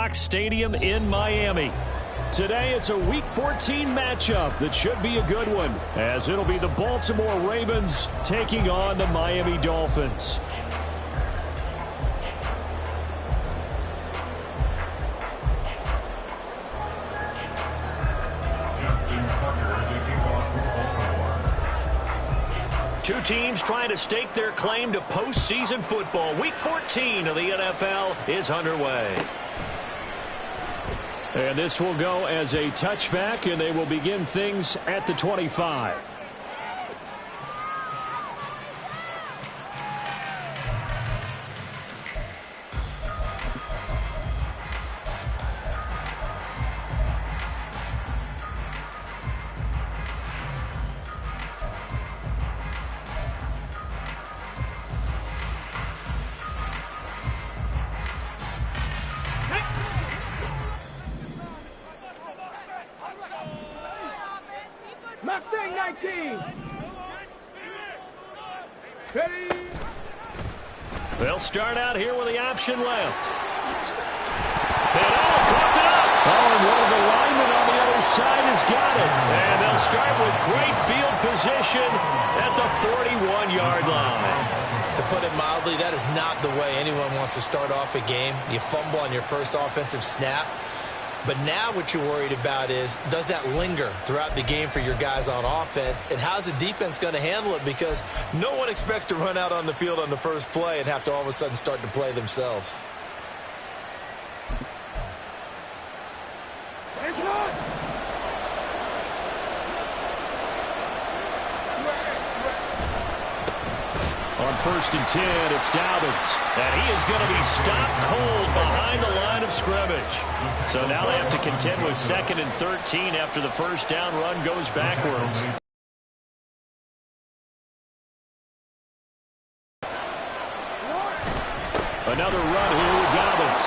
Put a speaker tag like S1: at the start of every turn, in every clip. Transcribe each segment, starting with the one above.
S1: Fox Stadium in Miami. Today, it's a Week 14 matchup that should be a good one, as it'll be the Baltimore Ravens taking on the Miami Dolphins. Two teams trying to stake their claim to postseason football. Week 14 of the NFL is underway. And this will go as a touchback, and they will begin things at the 25. They'll start out here with the option left. And caught it up. And one of the linemen on the other side has got it. And they'll start with great field position at the 41-yard line.
S2: To put it mildly, that is not the way anyone wants to start off a game. You fumble on your first offensive snap. But now what you're worried about is, does that linger throughout the game for your guys on offense? And how's the defense going to handle it? Because no one expects to run out on the field on the first play and have to all of a sudden start to play themselves.
S1: On 1st and 10, it's Dobbins. And he is going to be stopped cold behind the line of scrimmage. So now they have to contend with 2nd and 13 after the first down run goes backwards. Another run here with Dobbins.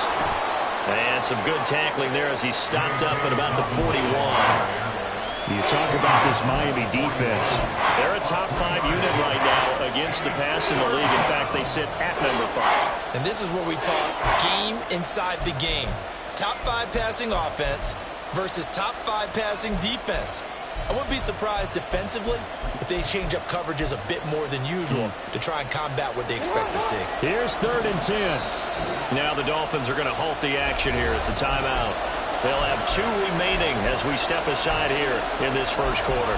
S1: And some good tackling there as he stopped up at about the 41. You talk about this Miami defense. They're a top 5 unit right now against the pass in the league. In fact, they sit at number 5.
S2: And this is where we talk game inside the game. Top 5 passing offense versus top 5 passing defense. I wouldn't be surprised defensively if they change up coverages a bit more than usual to try and combat what they expect to see.
S1: Here's 3rd and 10. Now the Dolphins are going to halt the action here. It's a timeout. They'll have 2 remaining as we step aside here in this first quarter.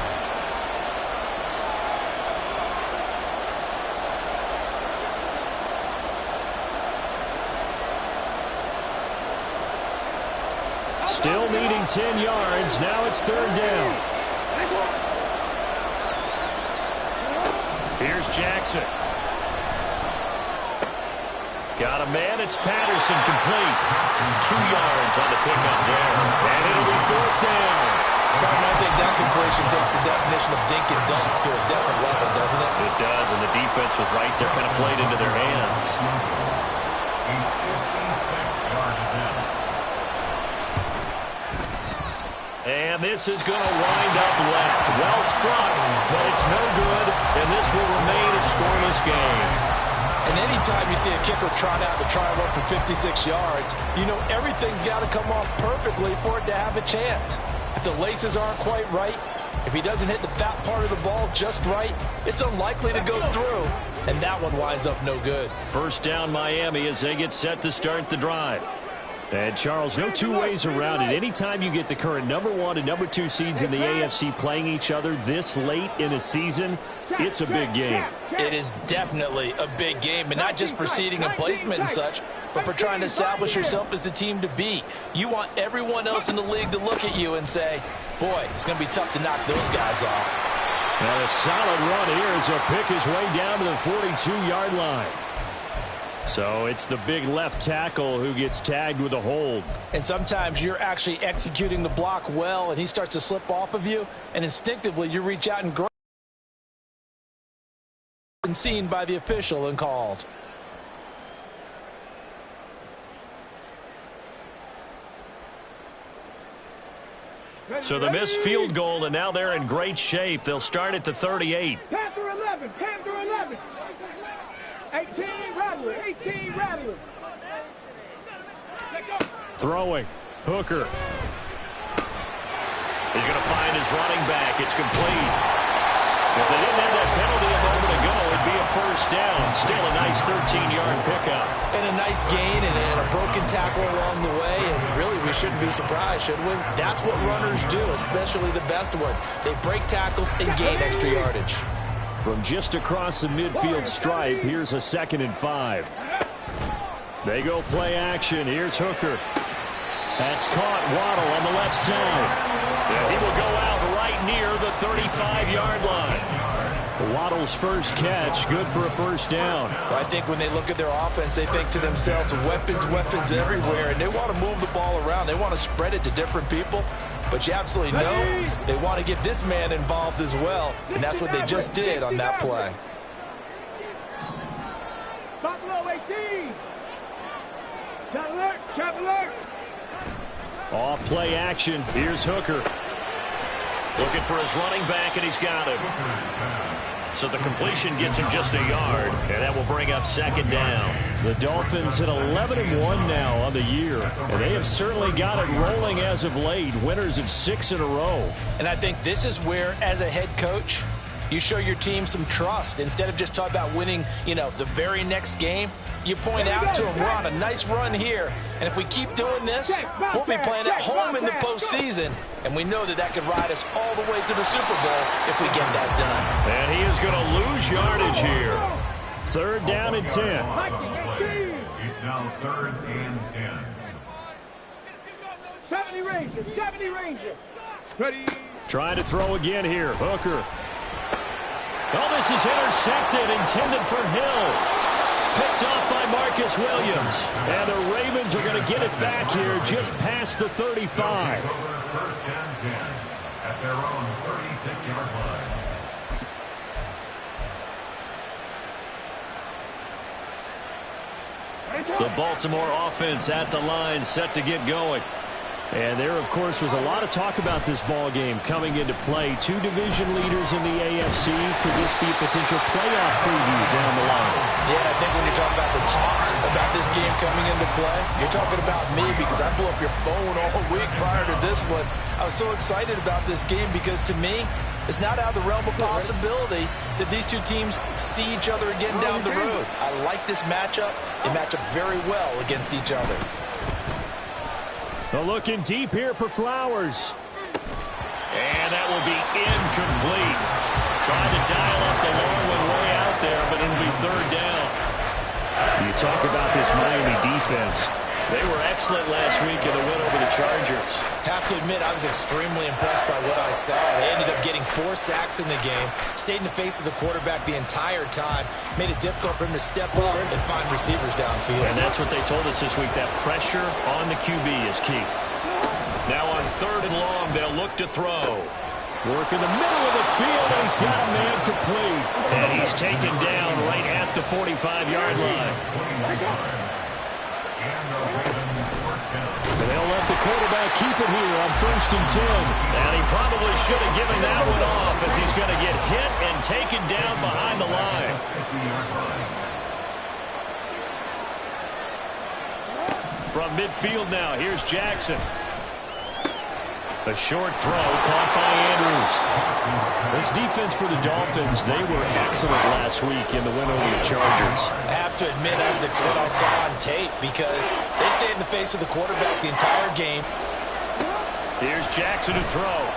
S1: Still needing 10 yards. Now it's 3rd down. Here's Jackson. Got a man. It's Patterson complete. 2 yards on the pickup there. And it'll be 4th down.
S2: Gardner, I think that completion takes the definition of dink and dunk to a different level, doesn't it?
S1: It does, and the defense was right there, kind of played into their hands. And this is going to wind up left. Well struck, but it's no good, and this will remain a scoreless game.
S2: And anytime you see a kicker trot out to try and run for 56 yards, you know everything's got to come off perfectly for it to have a chance. If the laces aren't quite right, if he doesn't hit the fat part of the ball just right, it's unlikely to go through. And that one winds up no good.
S1: 1st down Miami as they get set to start the drive. And, Charles, no 2 ways around it. Anytime you get the current number 1 and number 2 seeds in the AFC playing each other this late in a season, it's a big game.
S2: It is definitely a big game, but not just for seeding and placement and such, but for trying to establish yourself as a team to beat. You want everyone else in the league to look at you and say, boy, it's going to be tough to knock those guys off.
S1: And a solid run here as he'll pick his way down to the 42-yard line. So it's the big left tackle who gets tagged with a hold.
S2: And sometimes you're actually executing the block well, and he starts to slip off of you, and instinctively you reach out and grab and seen by the official and called.
S1: So the missed field goal, and now they're in great shape. They'll start at the 38.
S3: Panther 11, Panther 11. 18 Rattler, 18 Rattler. Let's go.
S1: Throwing. Hooker. He's going to find his running back. It's complete. If they didn't have that penalty a moment ago, it'd be a first down. Still a nice 13-yard pickup.
S2: And a nice gain and a broken tackle along the way. And really, we shouldn't be surprised, should we? That's what runners do, especially the best ones. They break tackles and gain extra yardage.
S1: From just across the midfield stripe, here's a 2nd and 5. They go play action. Here's Hooker. That's caught. Waddle on the left side. And he will go out right near the 35-yard line. Waddle's first catch, good for a first down.
S2: I think when they look at their offense, they think to themselves, weapons everywhere, and they want to move the ball around. They want to spread it to different people. But you absolutely know they want to get this man involved as well, and that's what they just did on that play.
S3: Buffalo 18. Trap alert.
S1: Off play action. Here's Hooker. Looking for his running back, and he's got him. So the completion gets him just a yard, and that will bring up 2nd down. The Dolphins at 11-1 now on the year, and they have certainly got it rolling as of late. Winners of 6 in a row.
S2: And I think this is where, as a head coach, you show your team some trust. Instead of just talking about winning, the very next game, you point out to them, we're on a nice run here, and if we keep doing this, we'll be playing at home in the postseason, and we know that could ride us all the way to the Super Bowl if we get that done.
S1: And he is going to lose yardage here. 3rd down and 10.
S4: It's now 3rd and 10.
S3: 70 Rangers. Ready.
S1: Trying to throw again here. Hooker. Oh, this is intercepted, intended for Hill. Picked off by Marcus Williams. And the Ravens are going to get it back here just past the 35.
S4: 1st and 10 at their own 36-yard line.
S1: The Baltimore offense at the line, set to get going. And there, of course, was a lot of talk about this ball game coming into play. 2 division leaders in the AFC. Could this be a potential playoff preview down the line?
S2: Yeah, I think when you're talking about the talk about this game coming into play, you're talking about me because I blew up your phone all week prior to this one. I was so excited about this game because, to me, it's not out of the realm of possibility that these two teams see each other again down the road. I like this matchup. They match up very well against each other.
S1: Looking deep here for Flowers. And that will be incomplete. Trying to dial up the long one way out there, but it'll be 3rd down. You talk about this Miami defense. They were excellent last week in the win over the Chargers.
S2: Have to admit, I was extremely impressed by what I saw. They ended up getting 4 sacks in the game, stayed in the face of the quarterback the entire time, made it difficult for him to step up and find receivers downfield.
S1: And that's what they told us this week, that pressure on the QB is key. Now on 3rd and long, they'll look to throw. Work in the middle of the field, and he's got a man complete. And he's taken down right at the 45-yard line. And they'll let the quarterback keep it here on 1st and 10. And he probably should have given that one off as he's going to get hit and taken down behind the line. From midfield now, here's Jackson. A short throw caught by Andrews. This defense for the Dolphins, they were excellent last week in the win over the Chargers.
S2: I have to admit, I was excited I saw on tape because they stayed in the face of the quarterback the entire game.
S1: Here's Jackson to throw.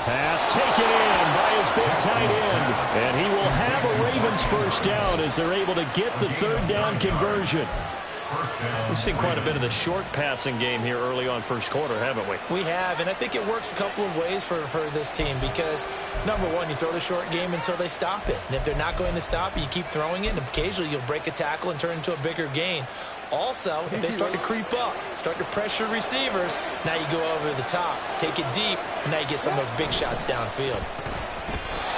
S1: Pass taken in by his big tight end. And he will have a Ravens first down as they're able to get the 3rd down conversion. We've seen quite a bit of the short passing game here early on first quarter, haven't we?
S2: We have, and I think it works a couple of ways for this team because, number one, you throw the short game until they stop it. And if they're not going to stop it, you keep throwing it, and occasionally you'll break a tackle and turn into a bigger gain. Also, if they start to creep up, start to pressure receivers, now you go over the top, take it deep, and now you get some of those big shots downfield.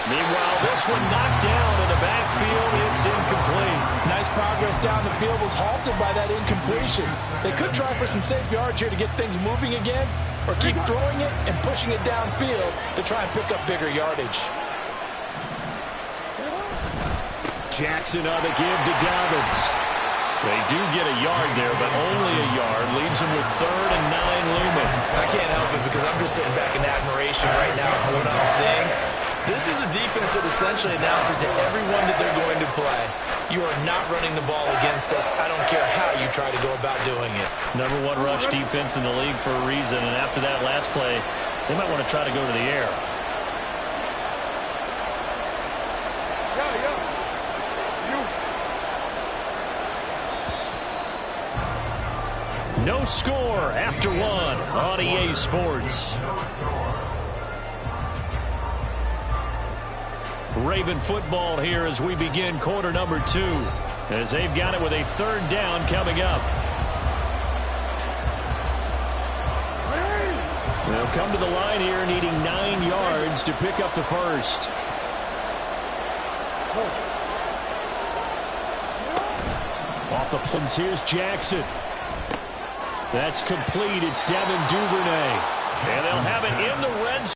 S1: Meanwhile, this one knocked down in the backfield. It's incomplete.
S5: Nice progress down the field was halted by that incompletion. They could try for some safe yards here to get things moving again, or keep throwing it and pushing it downfield to try and pick up bigger yardage.
S1: Jackson on the give to Dobbins. They do get a yard there, but only a yard. Leaves them with 3rd and 9 looming.
S2: I can't help it because I'm just sitting back in admiration right now for what I'm seeing. This is a defense that essentially announces to everyone that they're going to play, you are not running the ball against us. I don't care how you try to go about doing it.
S1: Number 1 rush defense in the league for a reason, and after that last play, they might want to try to go to the air. No score after 1 on EA Sports. Raven football here as we begin quarter number 2, as they've got it with a 3rd down coming up. They'll come to the line here needing 9 yards to pick up the first. Off the punts, here's Jackson. That's complete. It's Devin Duvernay. And they'll have it in the red zone.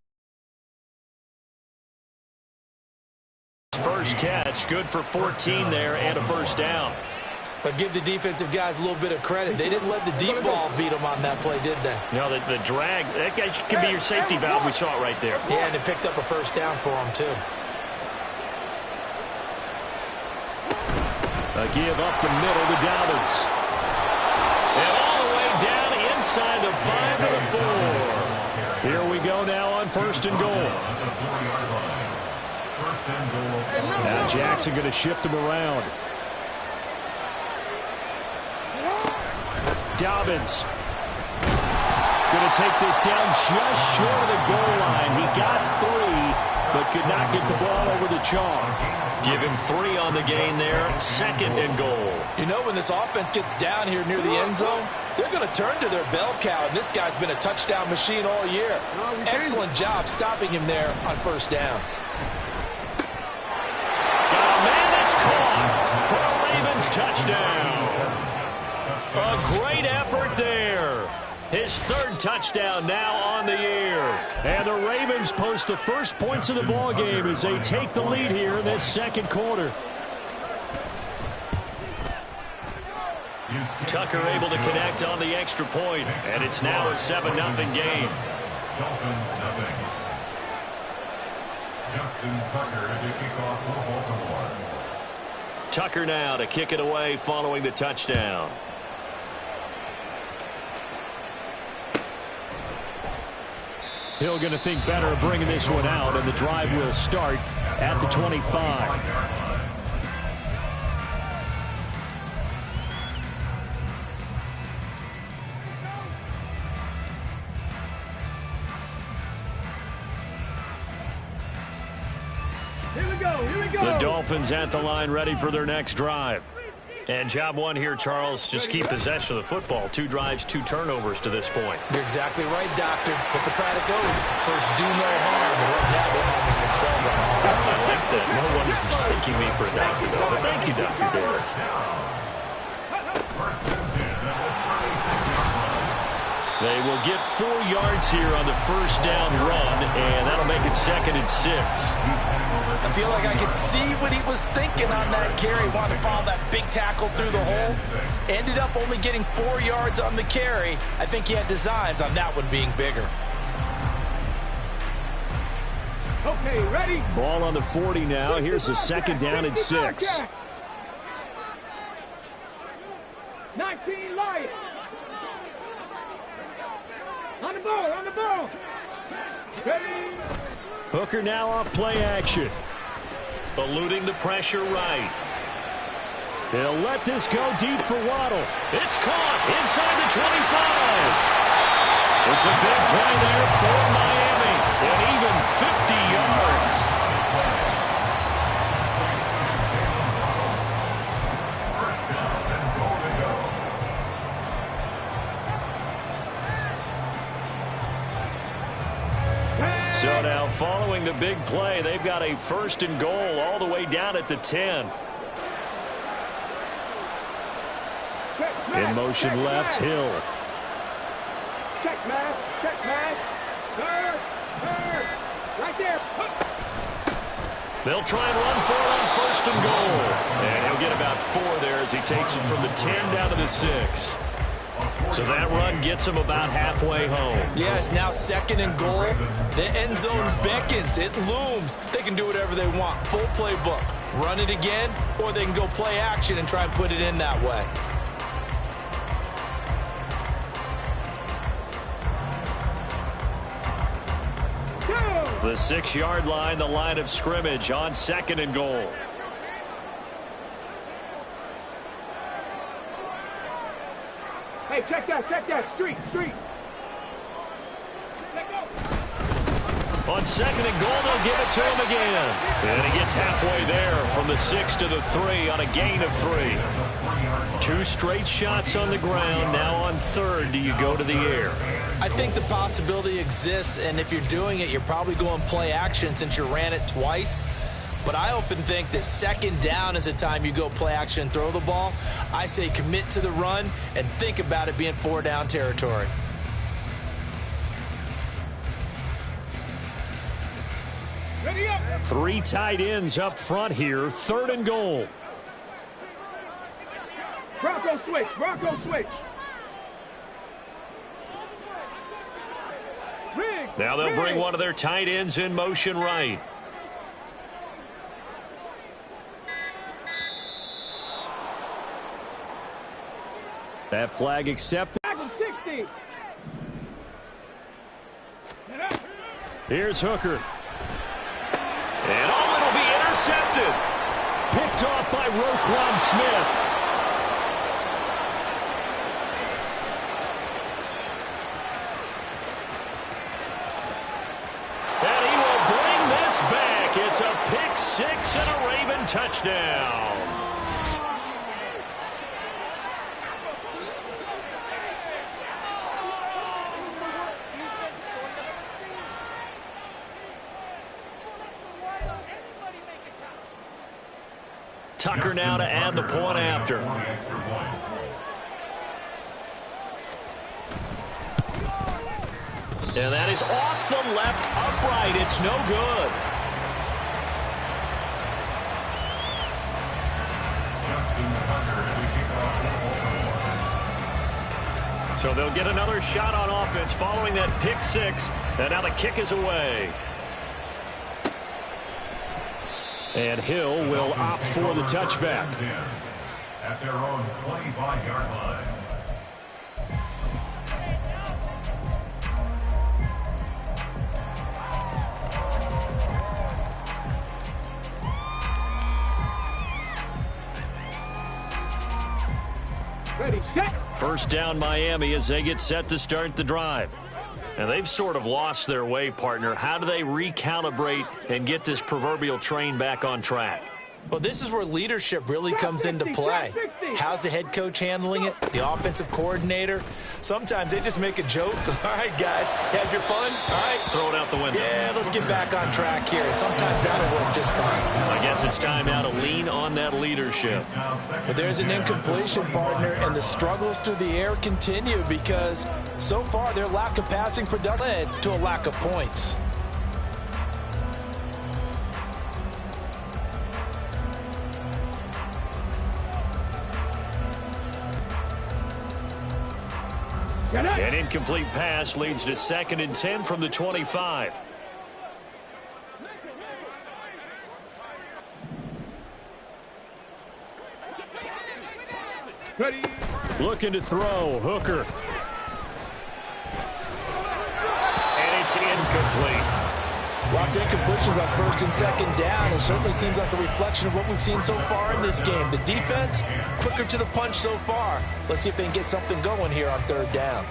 S1: First catch, good for 14 there and a first down.
S2: But give the defensive guys a little bit of credit. They didn't let the deep ball beat them on that play, did they?
S1: No, the drag, that guy could be your safety valve. We saw it right there.
S2: Yeah, and it picked up a first down for them, too.
S1: A give up the middle to Dobbins. And all the way down inside the 5 to the 4. Here we go now on 1st and goal. Now Jackson going to shift him around. Dobbins going to take this down just short of the goal line. He got 3, but could not get the ball over the chalk. Give him 3 on the gain there. 2nd and goal.
S5: You know, when this offense gets down here near the end zone, they're going to turn to their bell cow, and this guy's been a touchdown machine all year. Excellent job stopping him there on 1st down.
S1: Got a man that's caught for a Ravens touchdown. A great effort there. His 3rd touchdown now on the year. And the Ravens post the first points of the ball game as they take the lead here in this 2nd quarter. Tucker able to connect on the extra point, and it's now a 7-0 game.
S4: Dolphins nothing. Justin Tucker to kick off for Baltimore.
S1: Tucker now to kick it away following the touchdown. Hill going to think better of bringing this one out, and the drive will start at the 25.
S3: Here we go, here we go.
S1: The Dolphins at the line ready for their next drive. And job 1 here, Charles, just keep possession of the football. 2 drives, 2 turnovers to this point.
S2: You're exactly right, Doctor. Hippocratic oath. First, do no harm. And right now, they're harming themselves on offense.
S1: I like that. No one is mistaking me for a doctor, though. But thank you, Dr. Davis. They will get 4 yards here on the 1st down run, and that'll make it 2nd and 6.
S5: I feel like I could see what he was thinking on that carry. Wanted to follow that big tackle through the hole. Ended up only getting 4 yards on the carry. I think he had designs on that one being bigger.
S3: Okay, ready?
S1: Ball on the 40 now. Here's a 2nd down and 6.
S3: 19 light. On the ball, on the ball. Ready?
S1: Hooker now off play action. Eluding the pressure right. They'll let this go deep for Waddle. It's caught inside the 25. It's a big play there for Miami. And even 50 yards. So now following the big play, they've got a 1st and goal all the way down at the 10. In motion left, Hill.
S3: Check, man. Check, man. Third. Right there.
S1: They'll try and run for it on 1st and goal. And he'll get about 4 there as he takes it from the 10 down to the 6. So that run gets him about halfway home.
S2: Yeah, it's now 2nd and goal. The end zone beckons. It looms. They can do whatever they want. Full playbook. Run it again, or they can go play action and try and put it in that way.
S1: The 6-yard line, the line of scrimmage on 2nd and goal.
S3: Hey, check that. Street.
S1: On 2nd and goal, they'll give it to him again. And he gets halfway there from the 6 to the 3 on a gain of 3. 2 straight shots on the ground. Now on 3rd, do you go to the air?
S2: I think the possibility exists, and if you're doing it, you're probably going play action since you ran it twice. But I often think that 2nd down is a time you go play action and throw the ball. I say commit to the run and think about it being 4-down territory.
S3: Ready up.
S1: 3 tight ends up front here. 3rd and goal.
S3: Bronco switch.
S1: Now they'll bring one of their tight ends in motion right. That flag accepted.
S3: 60.
S1: Here's Hooker. And it'll be intercepted. Picked off by Roquan Smith. Back. It's a pick 6 and a Raven touchdown. Tucker now to add the point after. And that is off the left upright. It's no good. So they'll get another shot on offense following that pick 6. And now the kick is away. And Hill will opt for the touchback.
S4: At their own 25-yard line.
S3: Ready, set.
S1: 1st down Miami as they get set to start the drive. And they've sort of lost their way, partner. How do they recalibrate and get this proverbial train back on track?
S2: Well, this is where leadership really comes into play. How's the head coach handling it? The offensive coordinator? Sometimes they just make a joke. All right, guys, had your fun? All right.
S1: Throw it out the window.
S2: Yeah, let's get back on track here. And sometimes that'll work just fine.
S1: I guess it's time now to lean on that leadership.
S2: But there's an incompletion, partner, and the struggles through the air continue because so far their lack of passing production led to a lack of points.
S1: An incomplete pass leads to 2nd and 10 from the 25.
S3: Ready.
S1: Looking to throw. Hooker. And it's incomplete.
S2: Locked incompletions on 1st and 2nd down. It certainly seems like a reflection of what we've seen so far in this game. The defense, quicker to the punch so far. Let's see if they can get something going here on 3rd down.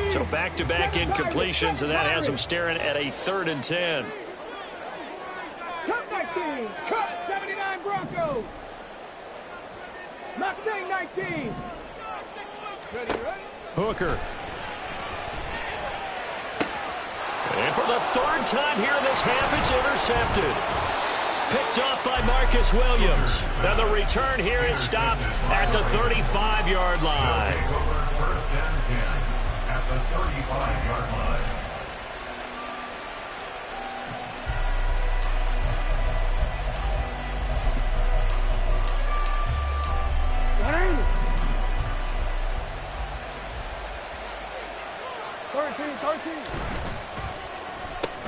S1: So back-to-back incompletions, and that has them staring at a 3rd and 10.
S3: Cut 19. Cut 79 Broncos. Mustang 19. Ready.
S1: Hooker. And for the 3rd time here in this half, it's intercepted. picked off by Marcus Williams. And the return here is stopped at the 35-yard line.
S4: First and 10 at the 35-yard line.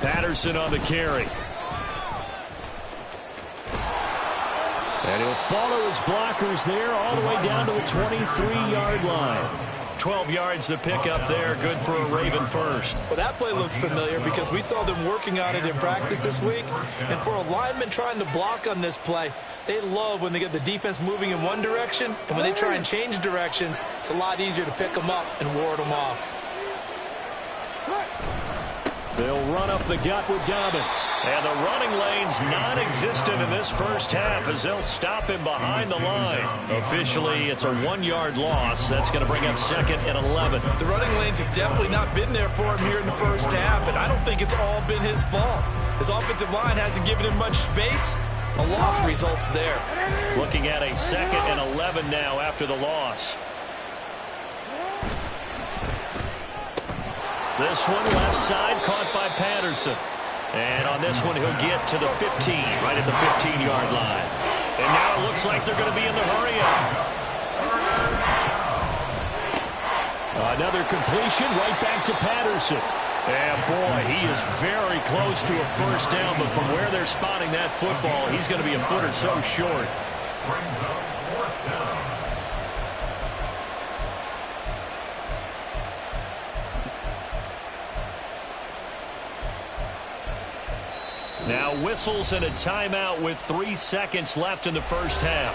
S1: Patterson on the carry. And he'll follow his blockers there all the way down to the 23-yard line. 12 yards to pick up there. Good for a Raven first.
S2: Well, that play looks familiar because we saw them working on it in practice this week. And for a lineman trying to block on this play, they love when they get the defense moving in one direction. And when they try and change directions, it's a lot easier to pick them up and ward them off.
S1: They'll run up the gut with Dobbins. And the running lane's non-existent in this first half as they'll stop him behind the line. Officially, it's a 1-yard loss. That's going to bring up 2nd and 11.
S2: The running lanes have definitely not been there for him here in the first half, and I don't think it's all been his fault. His offensive line hasn't given him much space. A loss results there.
S1: Looking at a 2nd and 11 now after the loss. This one left side caught by Patterson. And on this one he'll get to the 15, right at the 15-yard line. And now it looks like they're going to be in the hurry-up. Another completion right back to Patterson. And boy, he is very close to a first down, but from where they're spotting that football, he's going to be a foot or so short.
S4: Brings up 4th down.
S1: Now whistles and a timeout with 3 seconds left in the first half.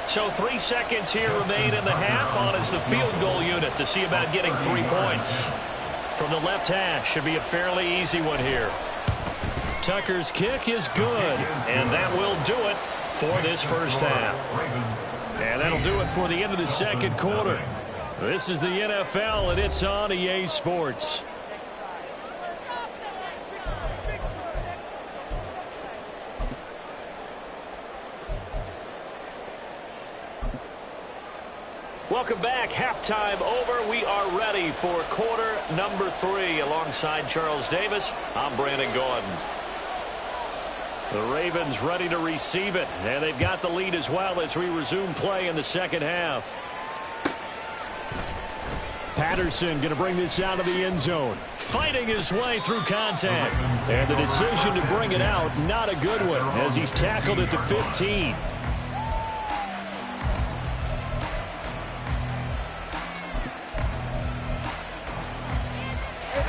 S1: So 3 seconds here remain in the half. On is the field goal unit to see about getting 3 points. From the left hash, should be a fairly easy one here. Tucker's kick is good, and that will do it for this first half. And that'll do it for the end of the second quarter. This is the NFL, and it's on EA Sports. Welcome back. Halftime over. We are ready for quarter number 3. Alongside Charles Davis, I'm Brandon Gordon. The Ravens ready to receive it, and they've got the lead as well as we resume play in the second half. Patterson going to bring this out of the end zone, fighting his way through contact. And the decision to bring it out, not a good one, as he's tackled at the 15.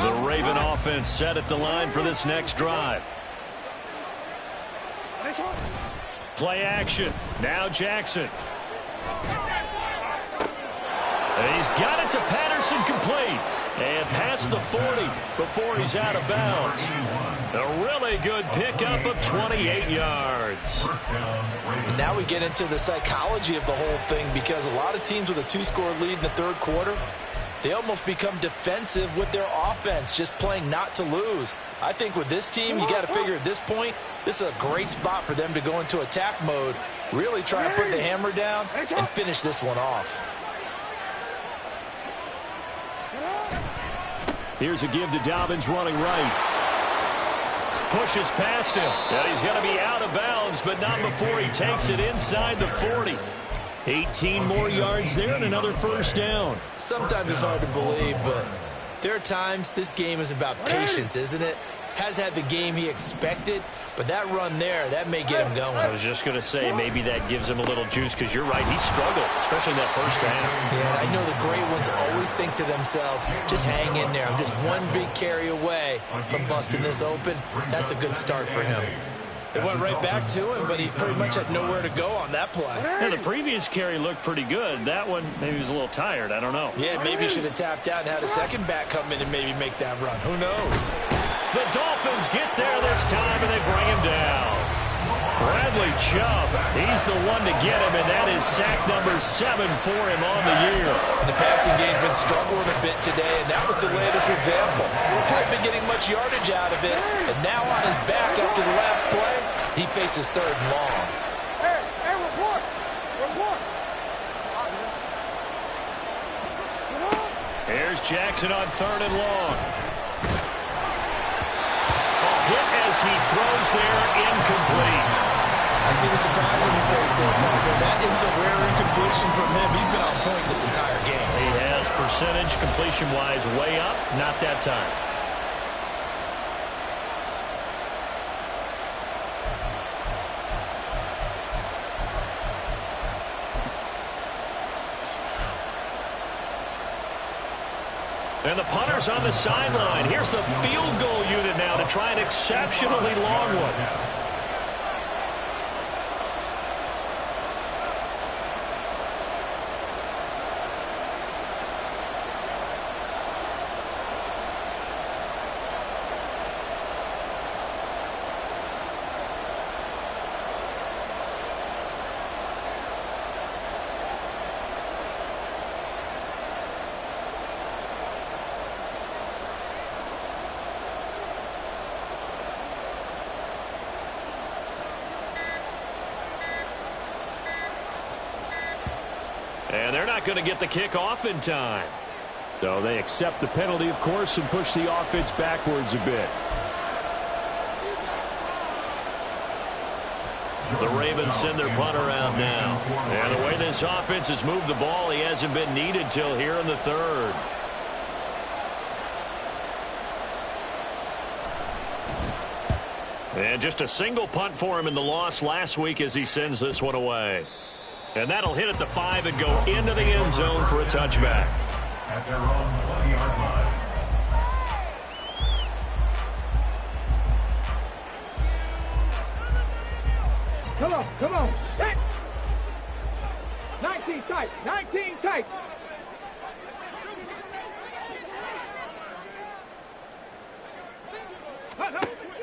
S1: The Raven offense set at the line for this next drive. Play action. Now Jackson. And he's got it to Patterson, complete. And past the 40 before he's out of bounds. A really good pickup of 28 yards.
S2: And now we get into the psychology of the whole thing, because a lot of teams with a 2-score lead in the third quarter, they almost become defensive with their offense, just playing not to lose. I think with this team, you got to figure at this point, this is a great spot for them to go into attack mode, really try to put the hammer down and finish this one off.
S1: Here's a give to Dobbins running right. Pushes past him. And he's going to be out of bounds, but not before he takes it inside the 40. 18 more yards there and another first down.
S2: Sometimes it's hard to believe, but there are times this game is about patience, isn't it? Has had the game he expected, but that run there, that may get him going.
S1: I was just going to say maybe that gives him a little juice, because you're right, he struggled, especially in that first half.
S2: Yeah, and I know the great ones always think to themselves, just hang in there. I'm just one big carry away from busting this open. That's a good start for him. They went right back to him, but he pretty much had nowhere to go on that play.
S1: Yeah, the previous carry looked pretty good. That one, maybe he was a little tired. I don't know.
S2: Yeah, maybe he should have tapped out and had a second back come in and maybe make that run. Who knows?
S1: The Dolphins get there this time, and they bring him down. Bradley Chubb, he's the one to get him, and that is sack number 7 for him on the year.
S5: And the passing game's been struggling a bit today, and that was the latest example. Hadn't been getting much yardage out of it, and now on his back after the last play, he faces 3rd and long.
S3: Hey, report! Report!
S1: Here's Jackson on 3rd and long. A hit as he throws there, incomplete.
S5: I see the surprise in the face there, partner. That is a rare incompletion from him. He's been on point this entire game.
S1: He has percentage completion-wise way up, not that time. And the punter's on the sideline. Here's the field goal unit now to try an exceptionally long one. And they're not going to get the kick off in time. So they accept the penalty, of course, and push the offense backwards a bit. The Ravens send their punter out now. And the way this offense has moved the ball, he hasn't been needed till here in the 3rd. And just a single punt for him in the loss last week as he sends this one away. And that'll hit at the 5 and go into the end zone for a touchback.
S4: At their own 20-yard line.
S3: Come on. Hey. 19 tight. 19 tight.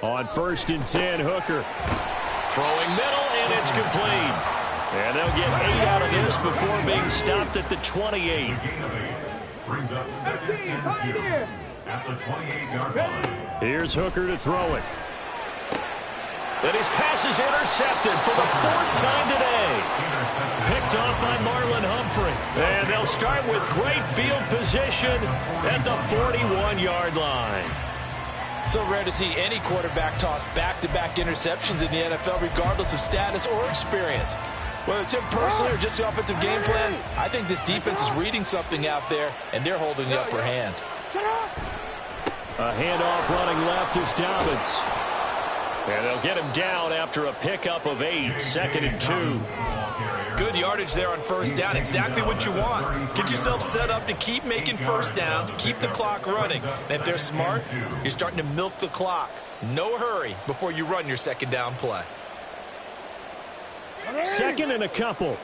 S1: On 1st and 10, Hooker. Throwing middle, and it's complete. And they'll get 8 out of this before being stopped at the 28.
S4: Brings up 2nd and 2 at the 28-yard line.
S1: Here's Hooker to throw it. And his pass is intercepted for the 4th time today. Picked off by Marlon Humphrey. And they'll start with great field position at the 41-yard line.
S5: So rare to see any quarterback toss back-to-back interceptions in the NFL, regardless of status or experience. Whether it's him personally or just the offensive game plan, I think this defense is reading something out there, and they're holding the upper hand.
S1: A handoff running left is Dobbins. And they'll get him down after a pickup of 8, 2nd and 2.
S5: Good yardage there on 1st down, exactly what you want. Get yourself set up to keep making 1st downs, keep the clock running. And if they're smart, you're starting to milk the clock. No hurry before you run your 2nd down play.
S1: 2nd and a couple.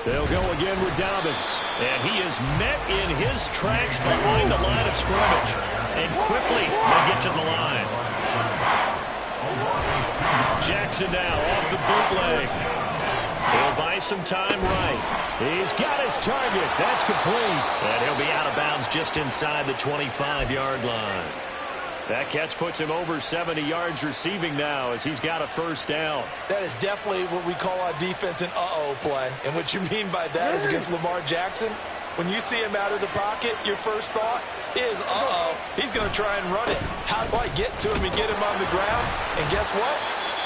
S1: They'll go again with Dobbins. And he is met in his tracks behind the line of scrimmage. And quickly they get to the line. Jackson now off the bootleg. He'll buy some time right. He's got his target. That's complete. And he'll be out of bounds just inside the 25-yard line. That catch puts him over 70 yards receiving now as he's got a 1st down.
S5: That is definitely what we call on defense an uh-oh play. And what you mean by that is against Lamar Jackson, when you see him out of the pocket, your first thought is, uh-oh, he's going to try and run it. How do I get to him and get him on the ground? And guess what?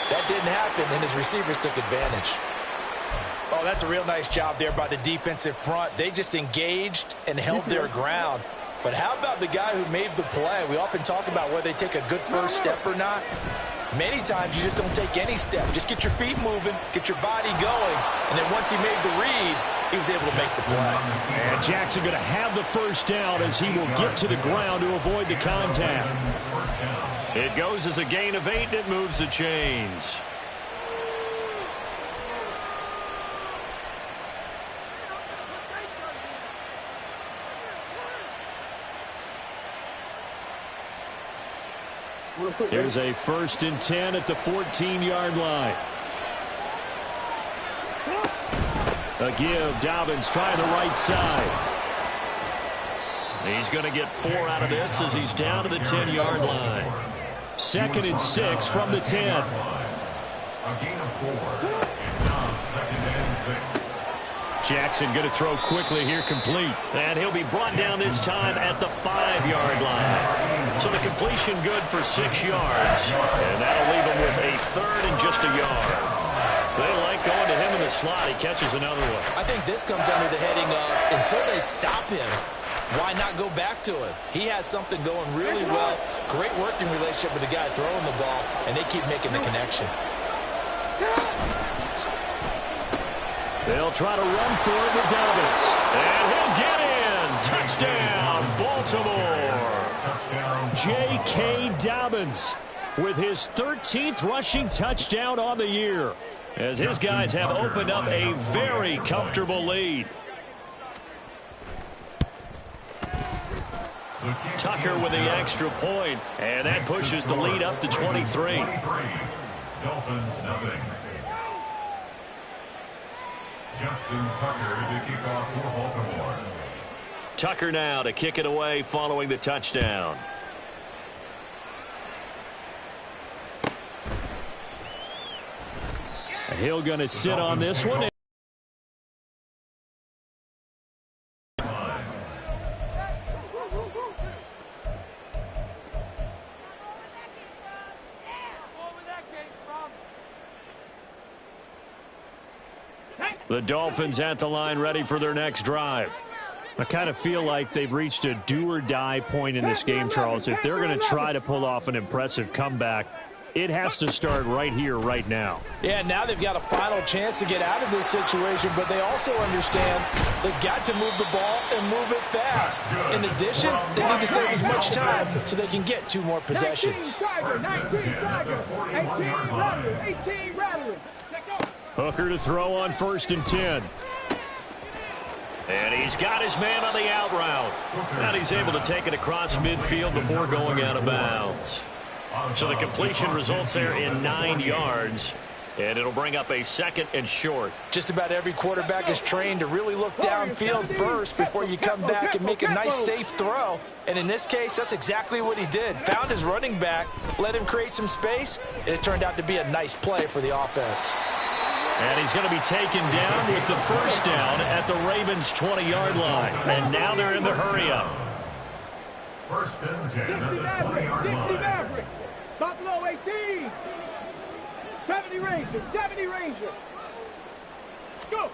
S5: That didn't happen, and his receivers took advantage. Oh, that's a real nice job there by the defensive front. They just engaged and held their ground. But how about the guy who made the play? We often talk about whether they take a good first step or not. Many times you just don't take any step. Just get your feet moving, get your body going, and then once he made the read, he was able to make the play.
S1: And Jackson going to have the 1st down as he will get to the ground to avoid the contact. It goes as a gain of 8, and it moves the chains. Here's a 1st and 10 at the 14-yard line. A give. Dobbins trying the right side. He's going to get 4 out of this as he's down to the 10-yard line. 2nd and 6 from the 10.
S4: A gain of 4. It's now 2nd and 6.
S1: Jackson going to throw quickly here, complete. And he'll be brought down this time at the 5-yard line. So the completion good for 6 yards. And that'll leave him with a 3rd and just a yard. They like going to him in the slot. He catches another one.
S2: I think this comes under the heading of until they stop him, why not go back to him? He has something going really well. Great working relationship with the guy throwing the ball, and they keep making the connection.
S1: They'll try to run for it with Dobbins. And he'll get in. Touchdown, Baltimore. J.K. Dobbins with his 13th rushing touchdown on the year, as his guys have opened up a very comfortable lead. Tucker with the extra point, and that pushes the lead up to 23.
S4: Dolphins nothing. Justin Tucker to kick off for Baltimore.
S1: Tucker now to kick it away following the touchdown. Hill going to sit on this one. The Dolphins at the line, ready for their next drive. I kind of feel like they've reached a do-or-die point in this game, Charles. If they're going to try to pull off an impressive comeback, it has to start right here, right now.
S5: Yeah, now they've got a final chance to get out of this situation, but they also understand they've got to move the ball and move it fast. In addition, they need to save as much time so they can get 2 more possessions.
S3: 19 Tiger, 18 Rattler.
S1: Hooker to throw on 1st and 10. And he's got his man on the out route. And he's able to take it across midfield before going out of bounds. So the completion results there in 9 yards. And it'll bring up a 2nd and short.
S5: Just about every quarterback is trained to really look downfield first before you come back and make a nice, safe throw. And in this case, that's exactly what he did. Found his running back, let him create some space, and it turned out to be a nice play for the offense.
S1: And he's going to be taken down with the 1st down at the Ravens' 20-yard line. And now they're in the hurry-up.
S4: 1st and 10 at the 20-yard line.
S3: Buffalo 18. 70 Rangers, 70 Rangers. Go.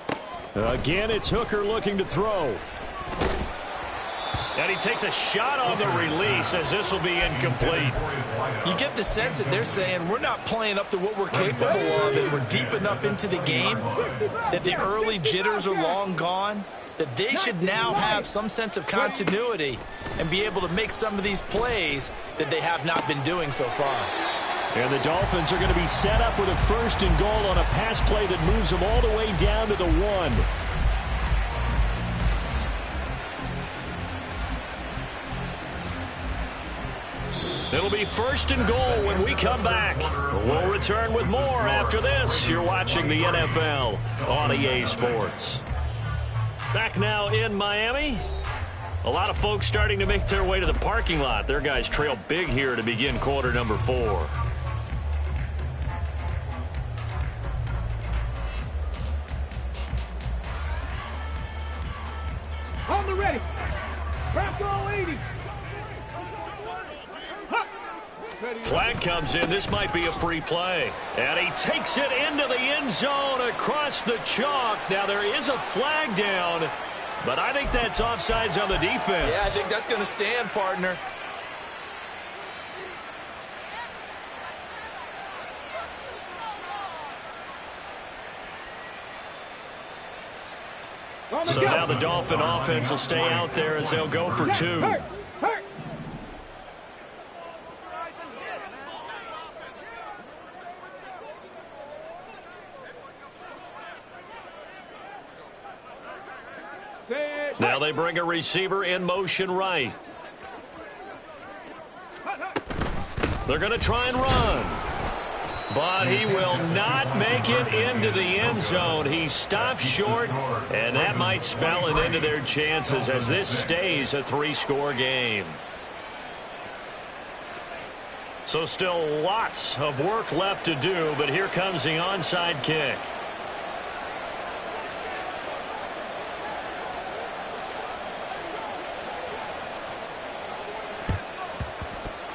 S1: Again, it's Hooker looking to throw. And he takes a shot on the release as this will be incomplete.
S2: You get the sense that they're saying we're not playing up to what we're capable of, and we're deep enough into the game that the early jitters are long gone, that they should now have some sense of continuity and be able to make some of these plays that they have not been doing so far.
S1: And the Dolphins are going to be set up with a 1st and goal on a pass play that moves them all the way down to the 1. It'll be 1st and goal when we come back. We'll return with more after this. You're watching the NFL on EA Sports. Back now in Miami. A lot of folks starting to make their way to the parking lot. Their guys trail big here to begin quarter number 4.
S3: On the ready. Bronco 80.
S1: Flag comes in. This might be a free play. And he takes it into the end zone across the chalk. Now there is a flag down, but I think that's offsides on the defense.
S2: Yeah, I think that's going to stand, partner.
S1: So now the Dolphin offense will stay out there as they'll go for 2.
S3: Hurt.
S1: Now they bring a receiver in motion right. They're going to try and run. But he will not make it into the end zone. He stops short, and that might spell an end to their chances as this stays a 3-score game. So still lots of work left to do, but here comes the onside kick.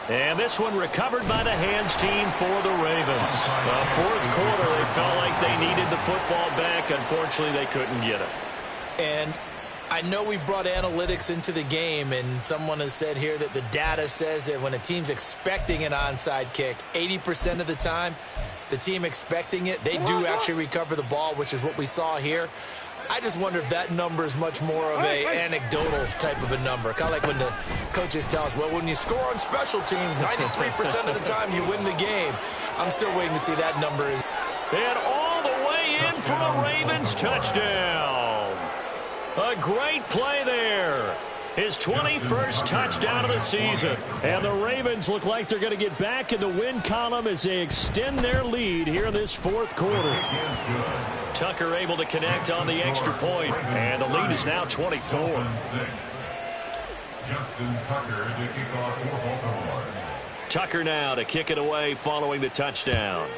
S1: And this one recovered by the hands team for the Ravens. The fourth quarter, they felt like they needed the football back. Unfortunately, they couldn't get it.
S2: And I know we brought analytics into the game, and someone has said here that the data says that when a team's expecting an onside kick, 80% of the time, the team expecting it, they do actually recover the ball, which is what we saw here. I just wonder if that number is much more of a anecdotal type of a number. Kind of like when the coaches tell us, well, when you score on special teams, 93% of the time you win the game. I'm still waiting to see that number.
S1: And all the way in for a Ravens touchdown. A great play there. His 21st touchdown of the season. And the Ravens look like they're going to get back in the win column as they extend their lead here in this fourth quarter. Tucker able to connect on the extra point, and the lead is now 24.
S4: Justin Tucker to kick off for Baltimore.
S1: Tucker now to kick it away following the touchdown.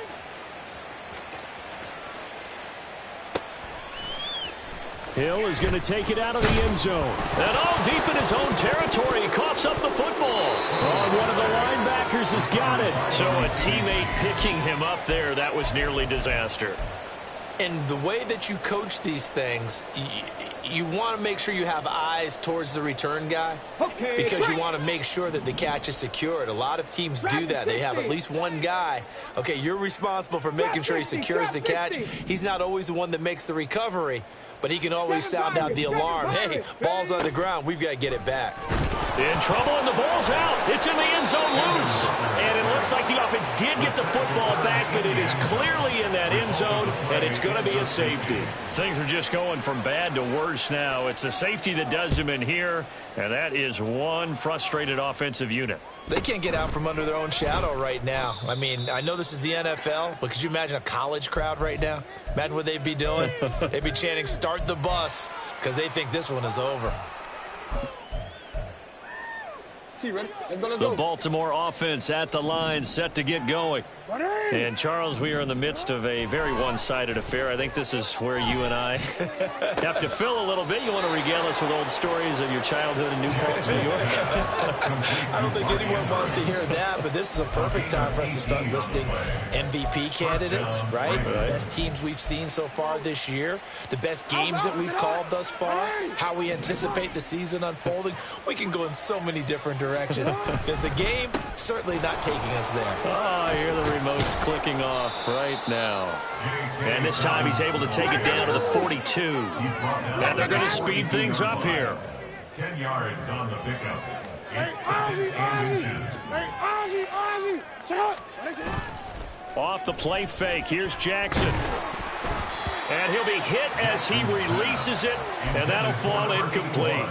S1: Hill is going to take it out of the end zone. And all deep in his own territory. He coughs up the football. Oh, one of the linebackers has got it. So a teammate picking him up there, that was nearly disaster.
S2: And the way that you coach these things, you want to make sure you have eyes towards the return guy because you want to make sure that the catch is secured. A lot of teams do that. They have at least one guy. Okay, you're responsible for making sure he secures the catch. He's not always the one that makes the recovery, but he can always sound out the alarm. Hey, ball's on the ground. We've got to get it back.
S1: In trouble, and the ball's out. It's in the end zone loose. And it looks like the offense did get the football back, but it is clearly in that end zone, and it's going to be a safety. Things are just going from bad to worse now. It's a safety that does them in here, and that is one frustrated offensive unit.
S2: They can't get out from under their own shadow right now. I mean, I know this is the NFL, but could you imagine a college crowd right now? Imagine what they'd be doing. They'd be chanting, "Start the bus," because they think this one is over.
S1: The Baltimore offense at the line, set to get going. And, Charles, we are in the midst of a very one-sided affair. I think this is where you and I have to fill a little bit. You want to regale us with old stories of your childhood in New Paltz, New York?
S2: I don't think anyone wants to hear that, but this is a perfect time for us to start listing MVP candidates, right? The best teams we've seen so far this year, the best games that we've called thus far, how we anticipate the season unfolding. We can go in so many different directions because the game certainly not taking us there.
S1: Oh, I hear the remote's clicking off right now. And this time he's able to take it down to the 42. And they're going to speed things up here.
S4: 10 yards on the pickup. It's
S1: Off the play fake. Here's Jackson. And he'll be hit as he releases it, and that'll fall incomplete.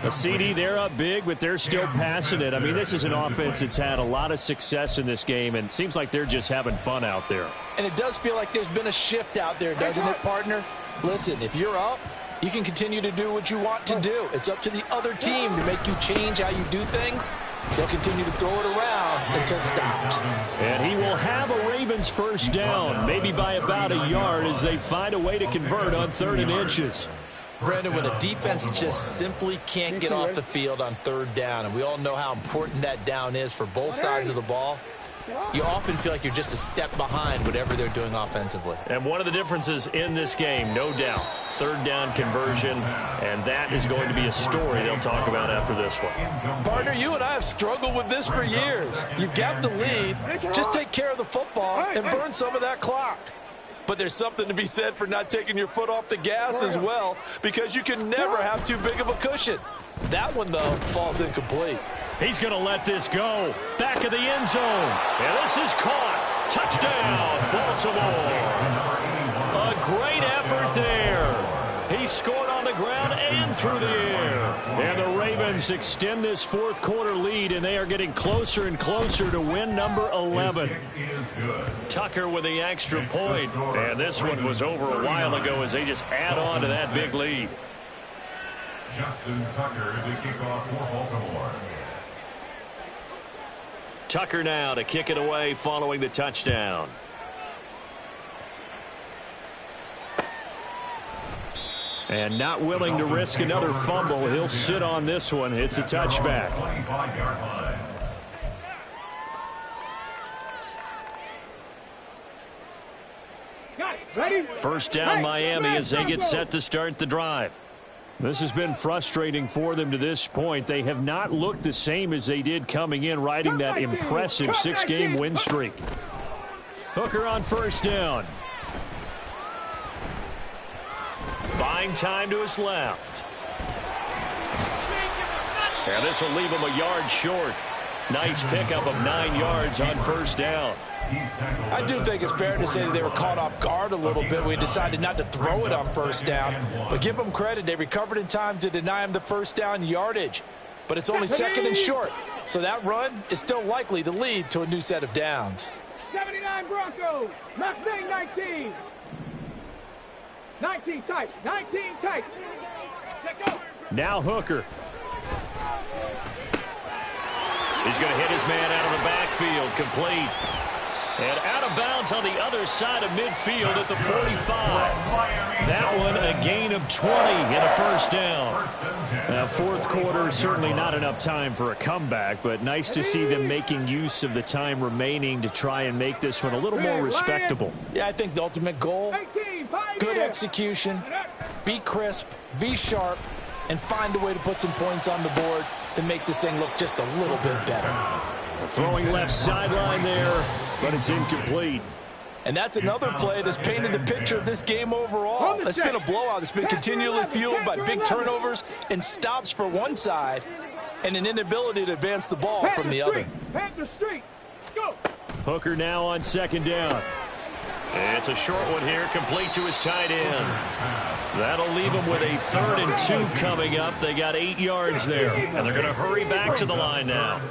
S1: A CD, they're up big, but they're still passing it. I mean, this is an offense that's had a lot of success in this game, and it seems like they're just having fun out there.
S2: And it does feel like there's been a shift out there, doesn't it, partner? Listen, if you're up, you can continue to do what you want to do. It's up to the other team to make you change how you do things. They'll continue to throw it around until stopped.
S1: And he will have a Ravens first down, maybe by about a yard, as they find a way to convert on 3rd and inches.
S2: Brandon, when a defense just simply can't get off the field on 3rd down, and we all know how important that down is for both sides of the ball, you often feel like you're just a step behind whatever they're doing offensively.
S1: And one of the differences in this game, no doubt, 3rd down conversion, and that is going to be a story they'll talk about after this one.
S5: Partner, you and I have struggled with this for years. You've got the lead. Just take care of the football and burn some of that clock. But there's something to be said for not taking your foot off the gas as well, because you can never have too big of a cushion. That one, though, falls incomplete.
S1: He's going to let this go. Back of the end zone. And this is caught. Touchdown, Baltimore. A great effort there. He scored on the the ground and through the air. And the Ravens extend this fourth quarter lead, and they are getting closer and closer to win number 11. Tucker with the extra point. And this one was over a while ago as they just add on to that big lead.
S4: Justin Tucker to kick off for Baltimore.
S1: Tucker now to kick it away following the touchdown. And not willing to risk another fumble. He'll sit on this one. It's a touchback.
S4: 25-yard line.
S3: Got it. Ready?
S1: First down Miami as they get set to start the drive. This has been frustrating for them to this point. They have not looked the same as they did coming in, riding that impressive 6-game win streak. Hooker on first down. Buying time to his left. And this will leave him a yard short. Nice pickup of 9 yards on first down.
S5: I do think it's fair to say that they were caught off guard a little bit. We decided not to throw it on first down. But give them credit. They recovered in time to deny him the first down yardage. But it's only second and short. So that run is still likely to lead to a new set of downs.
S3: 79 Broncos. Mustang 19. 19 tight. 19 tight. Check go.
S1: Now Hooker. He's going to hit his man out of the backfield. Complete. And out of bounds on the other side of midfield at the 45. That one a gain of 20 and a first down. Now, fourth quarter, certainly not enough time for a comeback, but nice to see them making use of the time remaining to try and make this one a little more respectable.
S5: Yeah, I think the ultimate goal, good execution, be crisp, be sharp, and find a way to put some points on the board to make this thing look just a little bit better.
S1: Throwing left sideline there, but it's incomplete.
S5: And that's another play that's painted the picture of this game overall. It's been a blowout. It's been continually fueled by big turnovers and stops for one side and an inability to advance the ball from the other.
S3: Go.
S1: Hooker now on second down. It's a short one here, complete to his tight end. That'll leave him with a 3rd and 2 coming up. They got 8 yards there, and they're going to hurry back to the line now.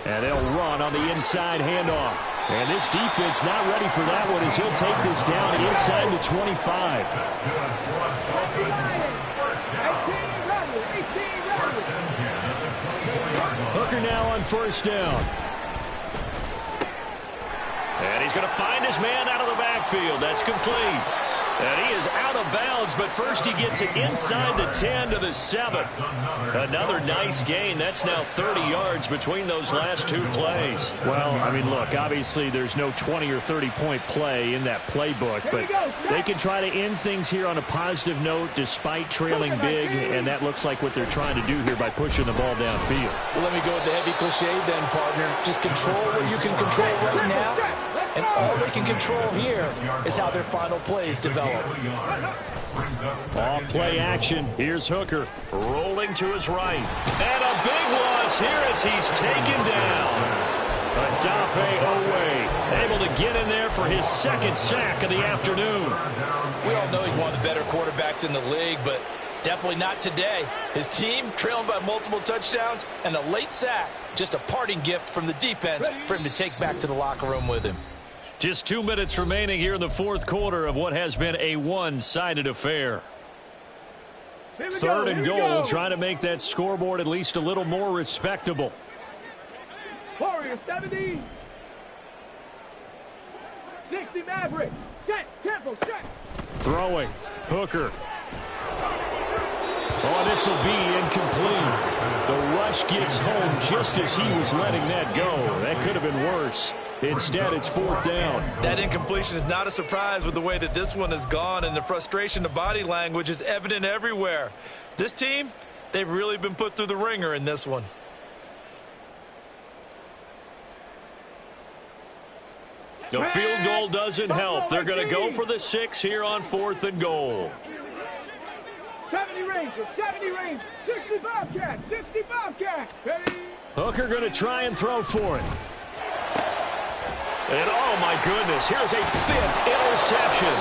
S1: And they'll run on the inside handoff. And this defense not ready for that one as he'll take this down inside the 25. Hooker now on first down. And he's going to find his man out of the backfield. That's complete. And he is out of bounds, but first he gets it inside the 10 to the 7. Another nice gain. That's now 30 yards between those last 2 plays. Well, I mean, look, obviously there's no 20 or 30-point play in that playbook, but they can try to end things here on a positive note despite trailing big, and that looks like what they're trying to do here by pushing the ball downfield.
S5: Well, let me go with the heavy cliche then, partner. Just control what you can control right now. And all they can control here is how their final plays develop.
S1: Off play action. Here's Hooker rolling to his right. And a big loss here as he's taken down. Odafe Oweh able to get in there for his 2nd sack of the afternoon.
S5: We all know he's one of the better quarterbacks in the league, but definitely not today. His team trailing by multiple touchdowns and a late sack. Just a parting gift from the defense for him to take back to the locker room with him.
S1: Just 2 minutes remaining here in the fourth quarter of what has been a one-sided affair. 3rd and goal, trying to make that scoreboard at least a little more respectable.
S3: Warriors 70. 60 Mavericks. Set. Tempo. Set.
S1: Throwing. Hooker. Oh, this will be incomplete. The rush gets home just as he was letting that go. That could have been worse. Instead, it's 4th down.
S2: That incompletion is not a surprise with the way that this one has gone, and the frustration, the body language is evident everywhere. This team, they've really been put through the ringer in this one.
S1: The field goal doesn't help. They're going to go for the 6 here on 4th and goal.
S3: 70 range. 70 range. 60 Bobcat. 60 Bobcat. Ready?
S1: Hooker going to try and throw for it. And, oh, my goodness, here's a 5th interception.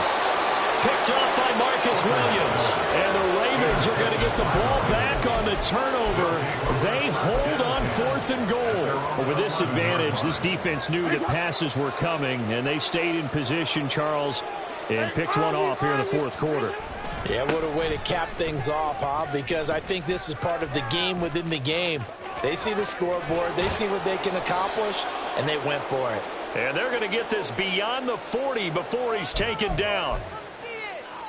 S1: picked off by Marcus Williams. And the Ravens are going to get the ball back on the turnover. They hold on 4th and goal. But with this advantage, this defense knew that passes were coming, and they stayed in position, Charles, and picked one off here in the 4th quarter.
S2: Yeah, what a way to cap things off, huh? Because I think this is part of the game within the game. They see the scoreboard, they see what they can accomplish, and they went for it.
S1: And they're going to get this beyond the 40 before he's taken down.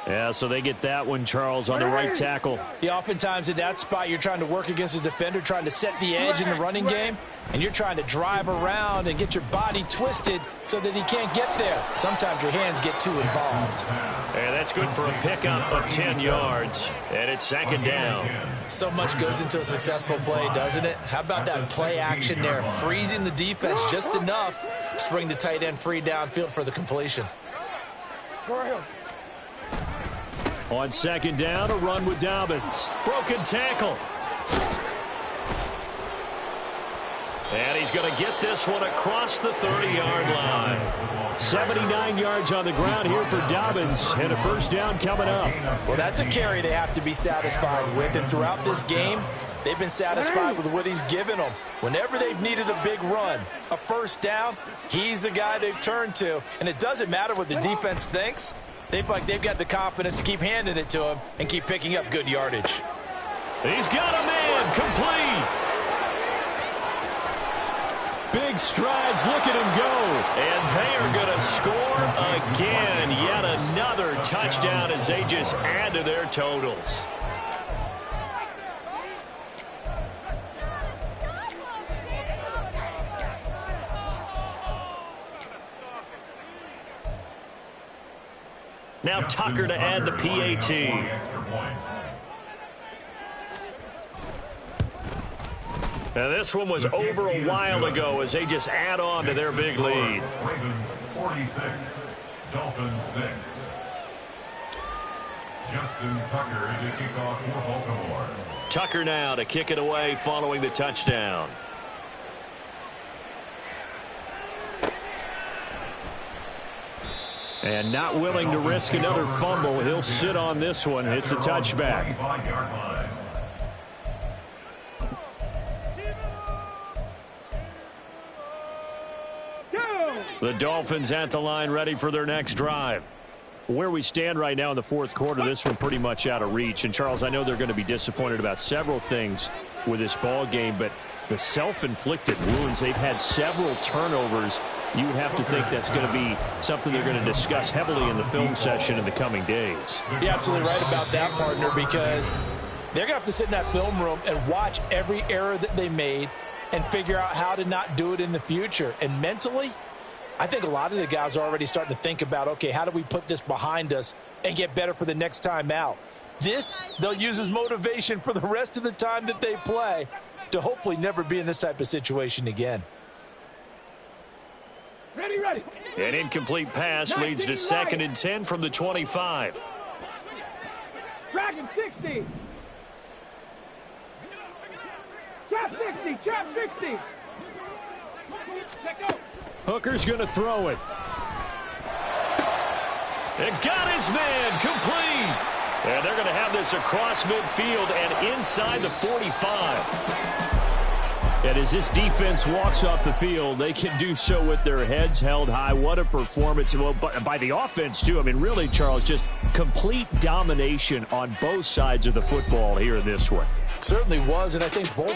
S1: Yeah, so they get that one, Charles, on the right tackle.
S2: Yeah, oftentimes in that spot, you're trying to work against a defender, trying to set the edge in the running game, and you're trying to drive around and get your body twisted so that he can't get there. Sometimes your hands get too involved.
S1: And that's good for a pickup of 10 yards, and it's 2nd down.
S2: So much goes into a successful play, doesn't it? How about that play action there, freezing the defense just enough to bring the tight end free downfield for the completion.
S1: On 2nd down, a run with Dobbins. Broken tackle. And he's going to get this one across the 30-yard line. 79 yards on the ground here for Dobbins, and a 1st down coming up.
S2: Well, that's a carry they have to be satisfied with, and throughout this game, they've been satisfied with what he's given them. Whenever they've needed a big run, a 1st down, he's the guy they've turned to, and it doesn't matter what the defense thinks. They feel like they've got the confidence to keep handing it to him and keep picking up good yardage.
S1: He's got a man complete. Big strides, look at him go. And they are going to score again. Yet another touchdown as they just add to their totals. Now Tucker to add the PAT. Now this one was over a while ago as they just add on to their big lead.
S4: Ravens 46, Dolphins 6. Justin Tucker to kick off for Baltimore.
S1: Tucker now to kick it away following the touchdown. And not willing to risk another fumble. He'll sit on this one. It's a touchback. The Dolphins at the line ready for their next drive. Where we stand right now in the 4th quarter, this one pretty much out of reach. And, Charles, I know they're going to be disappointed about several things with this ball game, but the self-inflicted wounds, they've had several turnovers. You would have to think that's going to be something they're going to discuss heavily in the film session in the coming days.
S2: You're absolutely right about that, partner, because they're going to have to sit in that film room and watch every error that they made and figure out how to not do it in the future. And mentally, I think a lot of the guys are already starting to think about, okay, how do we put this behind us and get better for the next time out? This, they'll use as motivation for the rest of the time that they play to hopefully never be in this type of situation again.
S3: Ready, ready.
S1: An incomplete pass leads to 2nd and 10 from the 25.
S3: Dragon 60. Trap 60, trap 60. Let go.
S1: Hooker's going to throw it. It got his man complete. And they're going to have this across midfield and inside the 45. And as this defense walks off the field, they can do so with their heads held high. What a performance. Well, by the offense, too. I mean, really, Charles, just complete domination on both sides of the football here in this one.
S2: Certainly was, and I think both